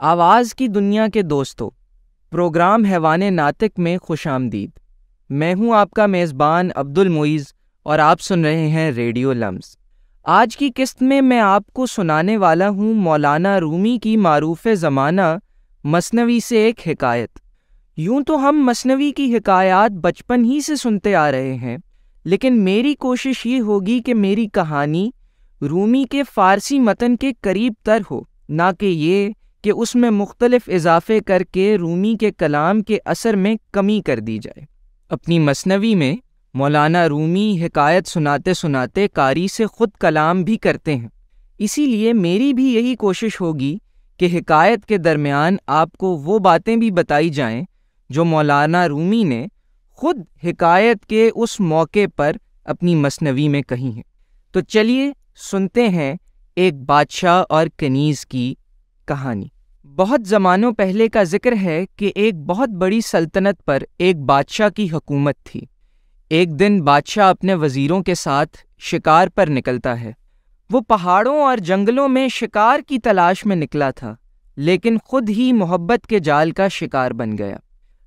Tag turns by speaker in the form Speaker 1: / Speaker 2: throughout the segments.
Speaker 1: آواز کی دنیا کے دوستوں، پروگرام حیوان ناطق میں خوش آمدید۔ میں ہوں آپ کا میزبان عبد المعیز اور آپ سن رہے ہیں ریڈیو لمز۔ آج کی قسط میں آپ کو سنانے والا ہوں مولانا رومی کی معروف زمانہ مثنوی سے ایک حکایت۔ یوں تو ہم مثنوی کی حکایات بچپن ہی سے سنتے آ رہے ہیں، لیکن میری کوشش یہ ہوگی کہ میری کہانی رومی کے فارسی متن کے قریب تر ہو، نہ کہ یہ کہ اس میں مختلف اضافے کر کے رومی کے کلام کے اثر میں کمی کر دی جائے۔ اپنی مثنوی میں مولانا رومی حکایت سناتے سناتے قاری سے خود کلام بھی کرتے ہیں، اسی لیے میری بھی یہی کوشش ہوگی کہ حکایت کے درمیان آپ کو وہ باتیں بھی بتائی جائیں جو مولانا رومی نے خود حکایت کے اس موقع پر اپنی مثنوی میں کہی ہیں۔ تو چلیے سنتے ہیں ایک بادشاہ اور کنیز کی کہانی۔ بہت زمانوں پہلے کا ذکر ہے کہ ایک بہت بڑی سلطنت پر ایک بادشاہ کی حکومت تھی۔ ایک دن بادشاہ اپنے وزیروں کے ساتھ شکار پر نکلتا ہے۔ وہ پہاڑوں اور جنگلوں میں شکار کی تلاش میں نکلا تھا، لیکن خود ہی محبت کے جال کا شکار بن گیا۔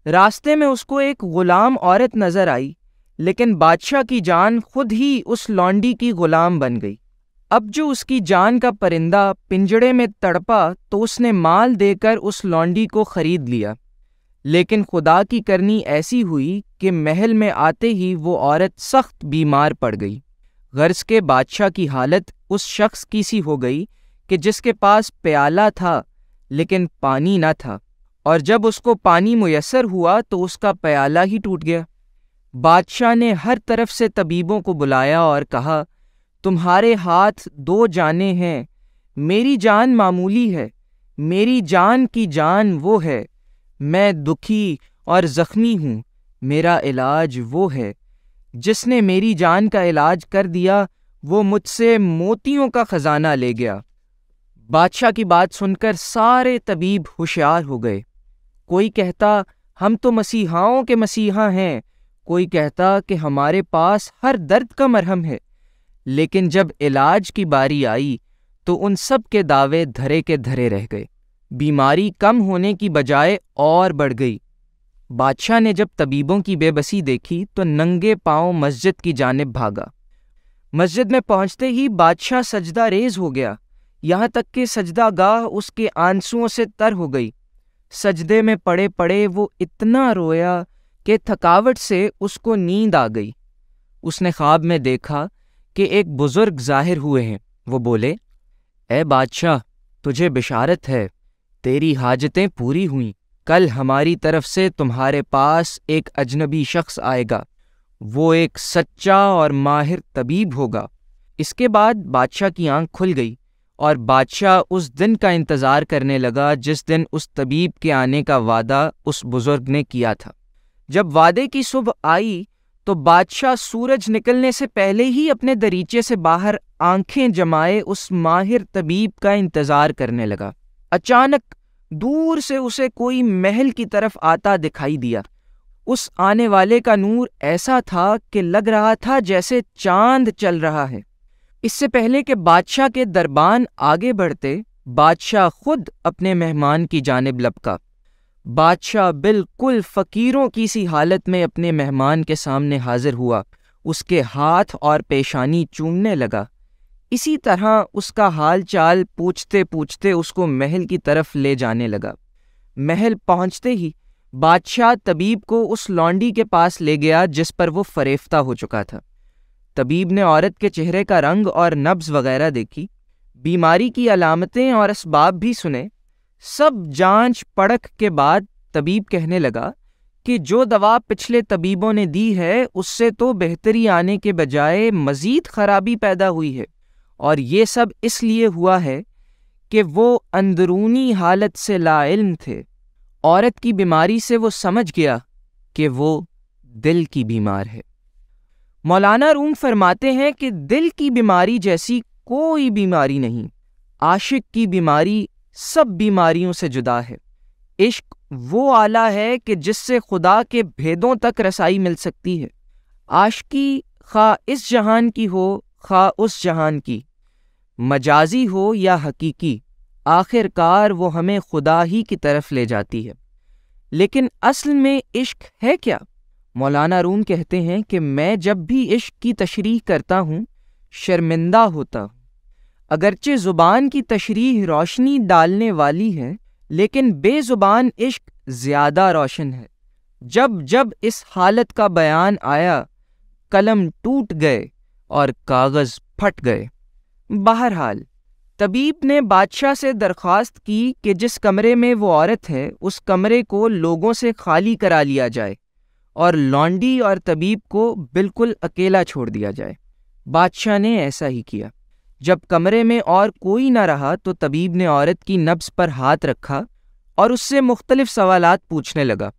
Speaker 1: راستے میں اس کو ایک غلام عورت نظر آئی، لیکن بادشاہ کی جان خود ہی اس لونڈی کی غلام بن گئی۔ اب جو اس کی جان کا پرندہ پنجڑے میں تڑپا تو اس نے مال دے کر اس لونڈی کو خرید لیا، لیکن خدا کی کرنی ایسی ہوئی کہ محل میں آتے ہی وہ عورت سخت بیمار پڑ گئی۔ غرض کے بادشاہ کی حالت اس شخص کی سی ہو گئی کہ جس کے پاس پیالہ تھا لیکن پانی نہ تھا، اور جب اس کو پانی میسر ہوا تو اس کا پیالہ ہی ٹوٹ گیا۔ بادشاہ نے ہر طرف سے طبیبوں کو بلایا اور کہا، تمہارے ہاتھ دو جانیں ہیں، میری جان معمولی ہے، میری جان کی جان وہ ہے، میں دکھی اور زخمی ہوں، میرا علاج وہ ہے، جس نے میری جان کا علاج کر دیا وہ مجھ سے موتیوں کا خزانہ لے گیا۔ بادشاہ کی بات سن کر سارے طبیب ہوشیار ہو گئے۔ کوئی کہتا ہم تو مسیحاؤں کے مسیحا ہیں، کوئی کہتا کہ ہمارے پاس ہر درد کا مرہم ہے، لیکن جب علاج کی باری آئی تو ان سب کے دعوے دھرے کے دھرے رہ گئے۔ بیماری کم ہونے کی بجائے اور بڑھ گئی۔ بادشاہ نے جب طبیبوں کی بے بسی دیکھی تو ننگے پاؤں مسجد کی جانب بھاگا۔ مسجد میں پہنچتے ہی بادشاہ سجدہ ریز ہو گیا، یہاں تک کہ سجدہ گاہ اس کے آنسوؤں سے تر ہو گئی۔ سجدے میں پڑے پڑے وہ اتنا رویا کہ تھکاوٹ سے اس کو نیند آ گئی۔ اس نے خواب میں دیکھا کہ ایک بزرگ ظاہر ہوئے ہیں۔ وہ بولے، اے بادشاہ، تجھے بشارت ہے، تیری حاجتیں پوری ہوئیں۔ کل ہماری طرف سے تمہارے پاس ایک اجنبی شخص آئے گا، وہ ایک سچا اور ماہر طبیب ہوگا۔ اس کے بعد بادشاہ کی آنکھ کھل گئی اور بادشاہ اس دن کا انتظار کرنے لگا جس دن اس طبیب کے آنے کا وعدہ اس بزرگ نے کیا تھا۔ جب وعدے کی صبح آئی تو بادشاہ سورج نکلنے سے پہلے ہی اپنے دریچے سے باہر آنکھیں جمائے اس ماہر طبیب کا انتظار کرنے لگا۔ اچانک دور سے اسے کوئی محل کی طرف آتا دکھائی دیا۔ اس آنے والے کا نور ایسا تھا کہ لگ رہا تھا جیسے چاند چل رہا ہے۔ اس سے پہلے کہ بادشاہ کے دربان آگے بڑھتے، بادشاہ خود اپنے مہمان کی جانب لپکا۔ بادشاہ بالکل فقیروں کی سی حالت میں اپنے مہمان کے سامنے حاضر ہوا، اس کے ہاتھ اور پیشانی چومنے لگا۔ اسی طرح اس کا حال چال پوچھتے پوچھتے اس کو محل کی طرف لے جانے لگا۔ محل پہنچتے ہی بادشاہ طبیب کو اس لونڈی کے پاس لے گیا جس پر وہ فریفتہ ہو چکا تھا۔ طبیب نے عورت کے چہرے کا رنگ اور نبض وغیرہ دیکھی، بیماری کی علامتیں اور اسباب بھی سنے۔ سب جانچ پڑک کے بعد طبیب کہنے لگا کہ جو دوا پچھلے طبیبوں نے دی ہے اس سے تو بہتری آنے کے بجائے مزید خرابی پیدا ہوئی ہے، اور یہ سب اس لیے ہوا ہے کہ وہ اندرونی حالت سے لا علم تھے۔ عورت کی بیماری سے وہ سمجھ گیا کہ وہ دل کی بیمار ہے۔ مولانا روم فرماتے ہیں کہ دل کی بیماری جیسی کوئی بیماری نہیں۔ عاشق کی بیماری سب بیماریوں سے جدا ہے۔ عشق وہ آلہ ہے کہ جس سے خدا کے بھیدوں تک رسائی مل سکتی ہے۔ عاشقی خواہ اس جہان کی ہو خواہ اس جہان کی، مجازی ہو یا حقیقی، آخر کار وہ ہمیں خدا ہی کی طرف لے جاتی ہے۔ لیکن اصل میں عشق ہے کیا؟ مولانا روم کہتے ہیں کہ میں جب بھی عشق کی تشریح کرتا ہوں شرمندہ ہوتا ہوں۔ اگرچہ زبان کی تشریح روشنی ڈالنے والی ہے، لیکن بے زبان عشق زیادہ روشن ہے۔ جب جب اس حالت کا بیان آیا، قلم ٹوٹ گئے اور کاغذ پھٹ گئے۔ بہرحال طبیب نے بادشاہ سے درخواست کی کہ جس کمرے میں وہ عورت ہے اس کمرے کو لوگوں سے خالی کرا لیا جائے اور لونڈی اور طبیب کو بالکل اکیلا چھوڑ دیا جائے۔ بادشاہ نے ایسا ہی کیا۔ جب کمرے میں اور کوئی نہ رہا تو طبیب نے عورت کی نبض پر ہاتھ رکھا اور اس سے مختلف سوالات پوچھنے لگا۔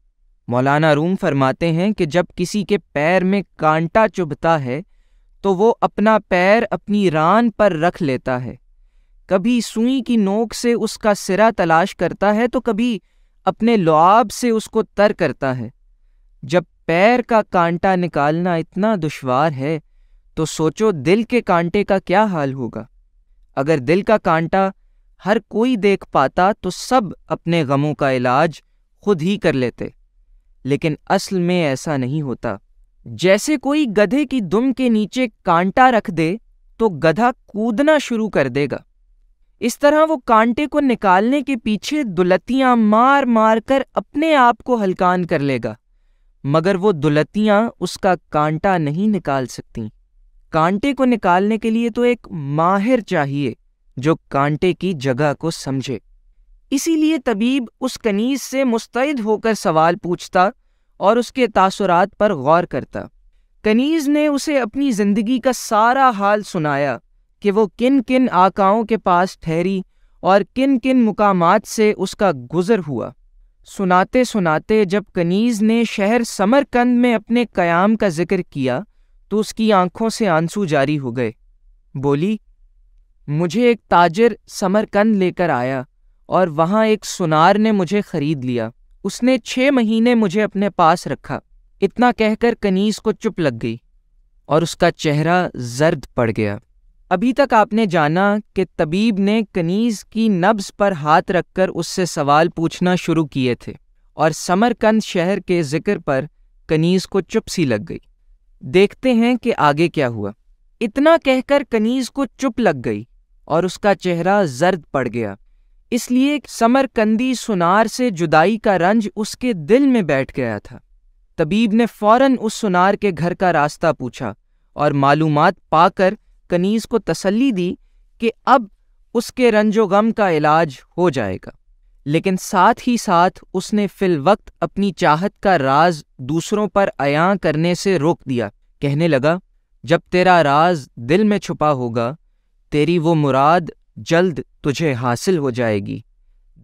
Speaker 1: مولانا روم فرماتے ہیں کہ جب کسی کے پیر میں کانٹا چبھتا ہے تو وہ اپنا پیر اپنی ران پر رکھ لیتا ہے، کبھی سوئی کی نوک سے اس کا سرا تلاش کرتا ہے تو کبھی اپنے لعاب سے اس کو تر کرتا ہے۔ جب پیر کا کانٹا نکالنا اتنا دشوار ہے تو سوچو دل کے کانٹے کا کیا حال ہوگا۔ اگر دل کا کانٹا ہر کوئی دیکھ پاتا تو سب اپنے غموں کا علاج خود ہی کر لیتے، لیکن اصل میں ایسا نہیں ہوتا۔ جیسے کوئی گدھے کی دم کے نیچے کانٹا رکھ دے تو گدھا کودنا شروع کر دے گا، اس طرح وہ کانٹے کو نکالنے کے پیچھے دلتیاں مار مار کر اپنے آپ کو ہلکان کر لے گا، مگر وہ دلتیاں اس کا کانٹا نہیں نکال سکتی۔ کانٹے کو نکالنے کے لیے تو ایک ماہر چاہیے جو کانٹے کی جگہ کو سمجھے۔ اسی لیے طبیب اس کنیز سے مستعد ہو کر سوال پوچھتا اور اس کے تاثرات پر غور کرتا۔ کنیز نے اسے اپنی زندگی کا سارا حال سنایا کہ وہ کن کن آقاؤں کے پاس ٹھہری اور کن کن مقامات سے اس کا گزر ہوا۔ سناتے سناتے جب کنیز نے شہر سمرقند میں اپنے قیام کا ذکر کیا تو اس کی آنکھوں سے آنسو جاری ہو گئے۔ بولی، مجھے ایک تاجر سمرقند لے کر آیا اور وہاں ایک سونار نے مجھے خرید لیا۔ اس نے 6 مہینے مجھے اپنے پاس رکھا۔ اتنا کہہ کر کنیز کو چپ لگ گئی اور اس کا چہرہ زرد پڑ گیا۔ ابھی تک آپ نے جانا کہ طبیب نے کنیز کی نبض پر ہاتھ رکھ کر اس سے سوال پوچھنا شروع کیے تھے، اور سمرقند شہر کے ذکر پر کنیز کو چپ سی لگ گئی۔ دیکھتے ہیں کہ آگے کیا ہوا۔ اتنا کہہ کر کنیز کو چپ لگ گئی اور اس کا چہرہ زرد پڑ گیا، اس لیے سمرقندی سونار سے جدائی کا رنج اس کے دل میں بیٹھ گیا تھا۔ طبیب نے فوراً اس سونار کے گھر کا راستہ پوچھا اور معلومات پا کر کنیز کو تسلی دی کہ اب اس کے رنج و غم کا علاج ہو جائے گا، لیکن ساتھ ہی ساتھ اس نے فی الوقت اپنی چاہت کا راز دوسروں پر عیاں کرنے سے روک دیا۔ کہنے لگا، جب تیرا راز دل میں چھپا ہوگا تیری وہ مراد جلد تجھے حاصل ہو جائے گی۔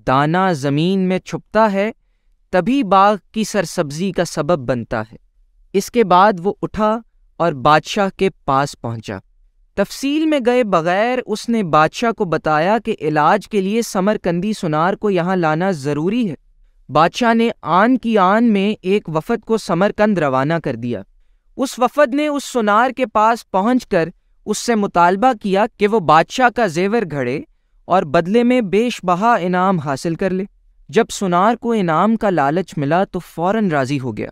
Speaker 1: دانہ زمین میں چھپتا ہے تبھی باغ کی سرسبزی کا سبب بنتا ہے۔ اس کے بعد وہ اٹھا اور بادشاہ کے پاس پہنچا۔ تفصیل میں گئے بغیر اس نے بادشاہ کو بتایا کہ علاج کے لیے سمرقندی سونار کو یہاں لانا ضروری ہے۔ بادشاہ نے آن کی آن میں ایک وفد کو سمرقند روانہ کر دیا۔ اس وفد نے اس سونار کے پاس پہنچ کر اس سے مطالبہ کیا کہ وہ بادشاہ کا زیور گھڑے اور بدلے میں بیش بہا انعام حاصل کر لے۔ جب سونار کو انعام کا لالچ ملا تو فوراً راضی ہو گیا۔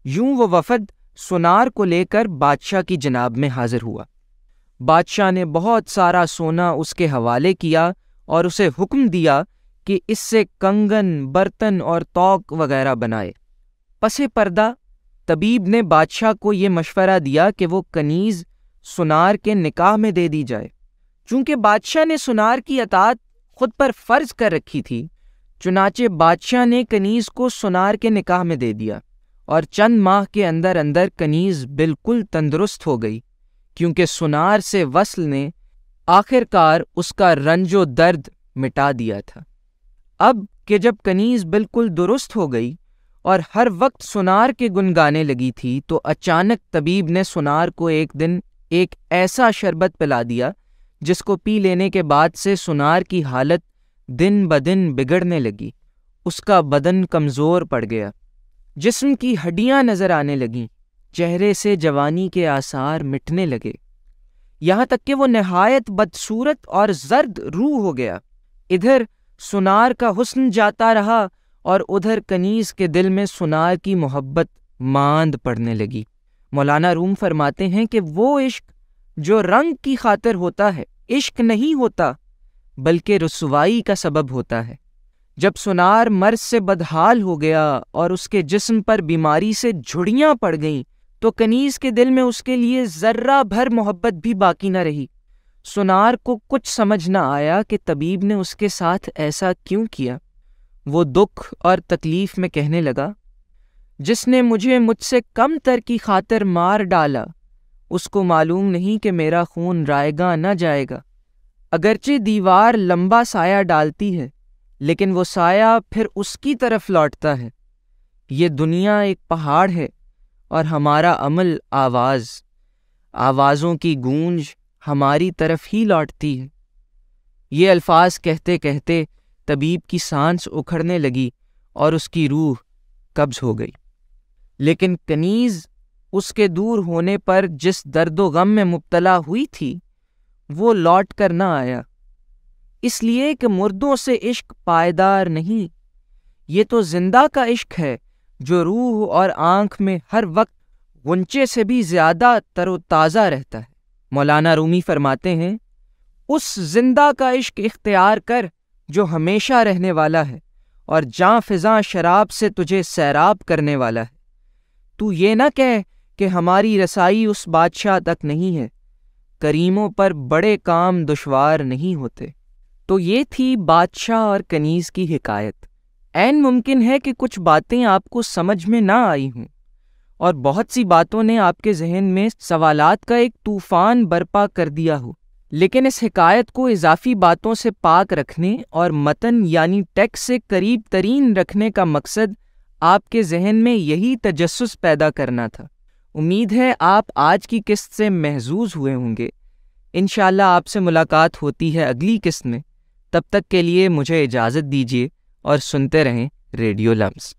Speaker 1: یوں وہ وفد سونار کو لے کر بادشاہ کی جناب میں حاضر ہوا۔ بادشاہ نے بہت سارا سونا اس کے حوالے کیا اور اسے حکم دیا کہ اس سے کنگن، برتن اور توق وغیرہ بنائے۔ پس پردہ طبیب نے بادشاہ کو یہ مشورہ دیا کہ وہ کنیز سونار کے نکاح میں دے دی جائے۔ چونکہ بادشاہ نے سونار کی اطاعت خود پر فرض کر رکھی تھی، چنانچہ بادشاہ نے کنیز کو سونار کے نکاح میں دے دیا، اور چند ماہ کے اندر اندر کنیز بالکل تندرست ہو گئی، کیونکہ سونار سے وصل نے آخر کار اس کا رنج و درد مٹا دیا تھا۔ اب کہ جب کنیز بالکل درست ہو گئی اور ہر وقت سونار کے گن گانے لگی تھی تو اچانک طبیب نے سونار کو ایک دن ایک ایسا شربت پلا دیا جس کو پی لینے کے بعد سے سونار کی حالت دن بدن بگڑنے لگی۔ اس کا بدن کمزور پڑ گیا، جسم کی ہڈیاں نظر آنے لگیں، چہرے سے جوانی کے آثار مٹنے لگے، یہاں تک کہ وہ نہایت بدصورت اور زرد روح ہو گیا۔ ادھر سنار کا حسن جاتا رہا اور ادھر کنیز کے دل میں سنار کی محبت ماند پڑنے لگی۔ مولانا روم فرماتے ہیں کہ وہ عشق جو رنگ کی خاطر ہوتا ہے عشق نہیں ہوتا بلکہ رسوائی کا سبب ہوتا ہے۔ جب سنار مرض سے بدحال ہو گیا اور اس کے جسم پر بیماری سے جھڑیاں پڑ گئیں تو کنیز کے دل میں اس کے لیے ذرہ بھر محبت بھی باقی نہ رہی۔ سنار کو کچھ سمجھ نہ آیا کہ طبیب نے اس کے ساتھ ایسا کیوں کیا۔ وہ دکھ اور تکلیف میں کہنے لگا، جس نے مجھے مجھ سے کم تر کی خاطر مار ڈالا اس کو معلوم نہیں کہ میرا خون رائے گا نہ جائے گا۔ اگرچہ دیوار لمبا سایہ ڈالتی ہے لیکن وہ سایہ پھر اس کی طرف لوٹتا ہے۔ یہ دنیا ایک پہاڑ ہے اور ہمارا عمل آوازوں کی گونج ہماری طرف ہی لوٹتی ہے۔ یہ الفاظ کہتے کہتے طبیب کی سانس اکھڑنے لگی اور اس کی روح قبض ہو گئی، لیکن کنیز اس کے دور ہونے پر جس درد و غم میں مبتلا ہوئی تھی وہ لوٹ کر نہ آیا، اس لیے کہ مردوں سے عشق پائیدار نہیں، یہ تو زندہ کا عشق ہے جو روح اور آنکھ میں ہر وقت غنچے سے بھی زیادہ تر و تازہ رہتا ہے۔ مولانا رومی فرماتے ہیں، اس زندہ کا عشق اختیار کر جو ہمیشہ رہنے والا ہے اور جاں فضاں شراب سے تجھے سیراب کرنے والا ہے۔ تو یہ نہ کہہ کہ ہماری رسائی اس بادشاہ تک نہیں ہے، کریموں پر بڑے کام دشوار نہیں ہوتے۔ تو یہ تھی بادشاہ اور کنیز کی حکایت۔ عین ممکن ہے کہ کچھ باتیں آپ کو سمجھ میں نہ آئی ہوں اور بہت سی باتوں نے آپ کے ذہن میں سوالات کا ایک طوفان برپا کر دیا ہو، لیکن اس حکایت کو اضافی باتوں سے پاک رکھنے اور متن یعنی ٹیکسٹ سے قریب ترین رکھنے کا مقصد آپ کے ذہن میں یہی تجسس پیدا کرنا تھا۔ امید ہے آپ آج کی قسط سے محظوظ ہوئے ہوں گے۔ انشاءاللہ آپ سے ملاقات ہوتی ہے اگلی قسط میں۔ تب تک کے لیے مجھے اجازت دیجیے اور سنتے رہیں ریڈیو لمس۔